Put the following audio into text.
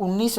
19